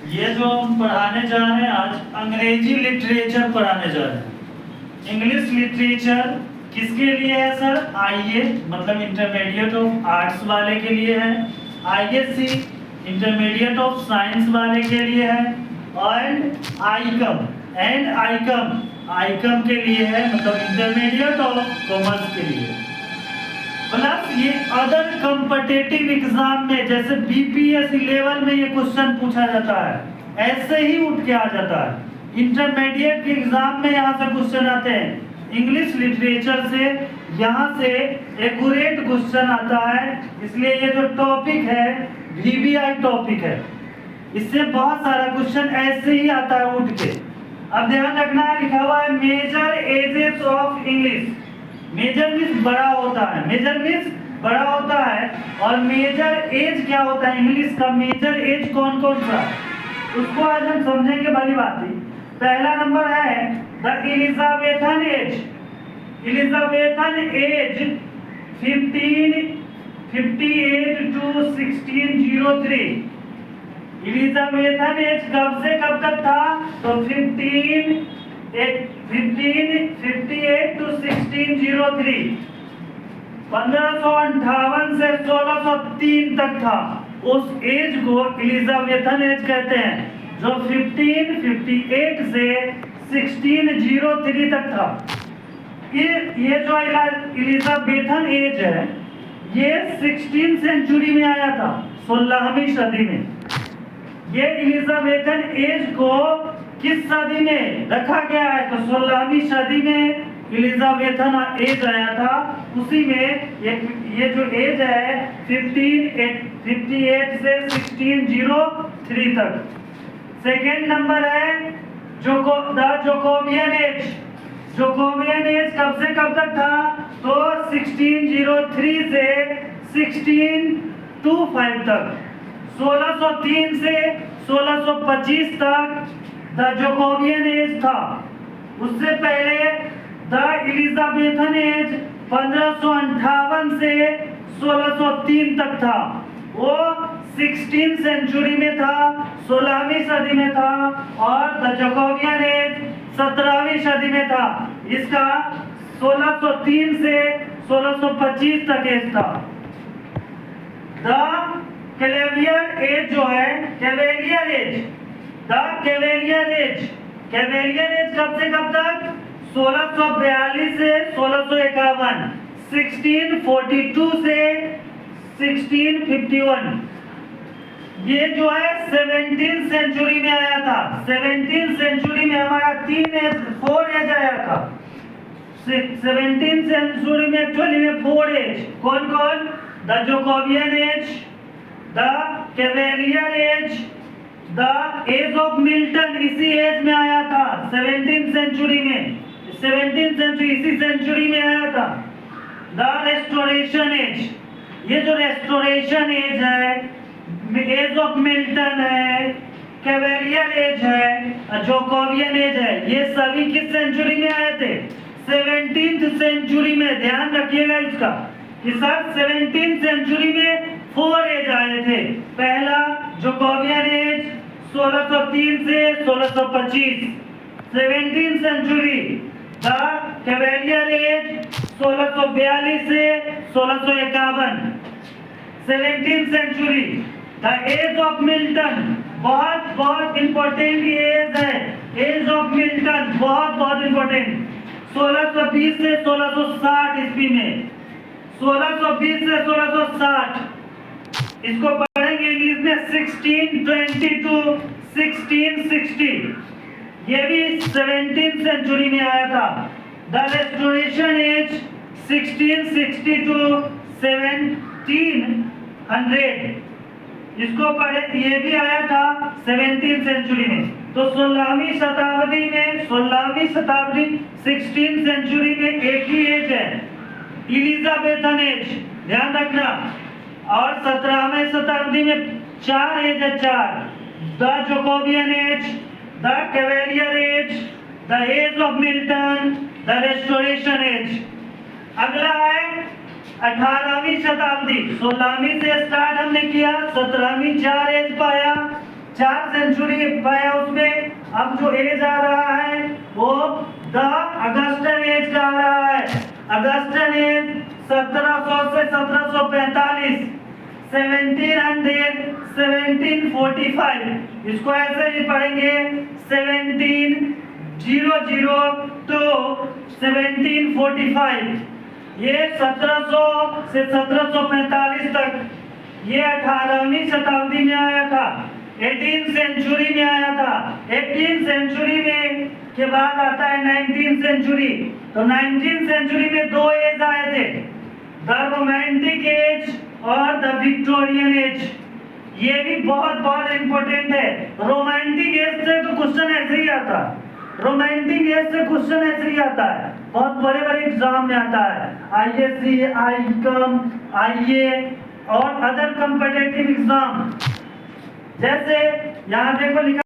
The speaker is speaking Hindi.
ये जो हम पढ़ाने जा रहे हैं आज अंग्रेजी लिटरेचर पढ़ाने जा रहे हैं। इंग्लिश लिटरेचर किसके लिए है सर? आईए मतलब इंटरमीडिएट ऑफ आर्ट्स वाले के लिए है, आईएससी इंटरमीडिएट ऑफ साइंस वाले के लिए है, एंड आईकम के लिए है मतलब इंटरमीडिएट ऑफ कॉमर्स के लिए। प्लस ये अदर कॉम्पिटिटिव एग्जाम में जैसे बीपीएससी लेवल में ये क्वेश्चन पूछा जाता है, ऐसे ही उठ के आ जाता है। इंटरमीडिएट के एग्जाम में यहाँ से क्वेश्चन आते हैं, इंग्लिश लिटरेचर से यहाँ से एक्यूरेट क्वेश्चन आता है। इसलिए ये जो टॉपिक है वीवीआई टॉपिक है, इससे बहुत सारा क्वेश्चन ऐसे ही आता है उठ के। अब ध्यान रखना है, लिखा हुआ है major ages of English. Major means बड़ा होता है, मेजर मीन्स बड़ा होता है, और मेजर एज क्या होता है इंग्लिश का? मेजर एज कौन कौन सा, उसको आज हम समझेंगे भली बात ही। पहला नंबर है the Elizabethan age. Elizabethan age 1558 to 1603। Elizabethan age कब से कब तक था? तो 1558 टू 1603, 1558 से 1603 तक था। उस एज को एलिजाबेथन एज कहते हैं, जो 1558 से 1603 तक था। ये जो एलिजाबेथन एज है ये 16th सेंचुरी में आया था, 16वीं सदी में। ये एलिजाबेथन एज को किस सदी में रखा गया है? तो 16वीं सदी में एलिजाबेथन एज आया था। उसी में ये जो एज है 1558 से 1603 तक। सेकेंड नंबर है जोकोबियन एज। जोकोबियन एज कब से कब तक था? तो 1603 से 1625 तक। 1603 से 1625 तक द जोकोबियन एज था। उससे पहले द एलिजाबेथन एज 1558 से 1603 तक था। वो 16th सेंचुरी में था, 16वीं सदी में था, और द जोकोबियन एज 17वीं सदी में था। इसका 1603 से 1625 तक एज था। द कैवेलियर एज जो है, Cavalier age, the Cavalier age, Cavalier age कब से कब तक? 1642 से 1651, 1642 से 1651। ये जो है 17th सेंचुरी में आया था। 17th सेंचुरी में हमारा 4 एज आया था। 17th सेंचुरी में एक्चुअली में 4 एज। कौन कौन? The Jacobean age, the Cavalier age, the age of Milton इसी एज में आया था, 17th सेंचुरी में। 17th सेंचुरी इसी सेंचुरी में आया था। द रेस्टोरेशन एज, ये जो रेस्टोरेशन एज है, एज ऑफ मिल्टन है, कैवेलियर एज है, जोकोबियन एज है, ये सभी किस सेंचुरी में आए थे? 17th सेंचुरी में। ध्यान रखिएगा इसका कि सर 17th सेंचुरी में 4 एज आए थे। पहला जोकोबियन एज 1603 से 1625, 17th century. The Cavalier as 1642 से 1651, 17th century. The age of Milton, बहुत बहुत इंपॉर्टेंट एज है, एज ऑफ मिल्टन बहुत बहुत इंपॉर्टेंट, 1620 से 1660 ईस्वी में, 1620 से 1660। इसको पढ़ेंगे इंग्लिश में 1620 टू 1660। ये भी 17th सेंचुरी में आया था। द रेस्टोरेशन एज 1660 टू 1700, इसको पढ़े, ये भी आया था 17th सेंचुरी में। तो 16वीं शताब्दी में, 16वीं शताब्दी 16th सेंचुरी में एक ही एज है, एलिजाबेथन एज, ध्यान रखना। और 17वीं शताब्दी में 4 एज है, 4। The Jacobean age, the Cavalier age, the age of Milton, the Restoration age. अगला है 18वीं शताब्दी। 16वीं से स्टार्ट हमने किया, 17वीं 4 एज पाया, 4 सेंचुरी है उसमें। अब जो एज आ रहा है वो द अगस्टन एज का आ रहा है। अगस्टन एज 1700 से 1745, 1700 1745, इसको ऐसे ही पढ़ेंगे 1700 to 1745। ये 1700 से 1745 तक, ये 18वीं शताब्दी में आया था, 18th सेंचुरी में आया था। 18th सेंचुरी में के बाद आता है 19th सेंचुरी। तो 19th सेंचुरी में 2 एज आए थे, द रोमांटिक एज और द विक्टोरियन एज। ये भी बहुत बहुत इंपॉर्टेंट है। रोमांटिक एज से तो क्वेश्चन ऐसे ही आता है, रोमांटिक एज से क्वेश्चन ऐसे ही आता है, बहुत बड़े बड़े एग्जाम में आता है, आईएससी, आईकॉम, आईए और अदर कॉम्पिटिटिव एग्जाम। जैसे यहाँ देखो लिखा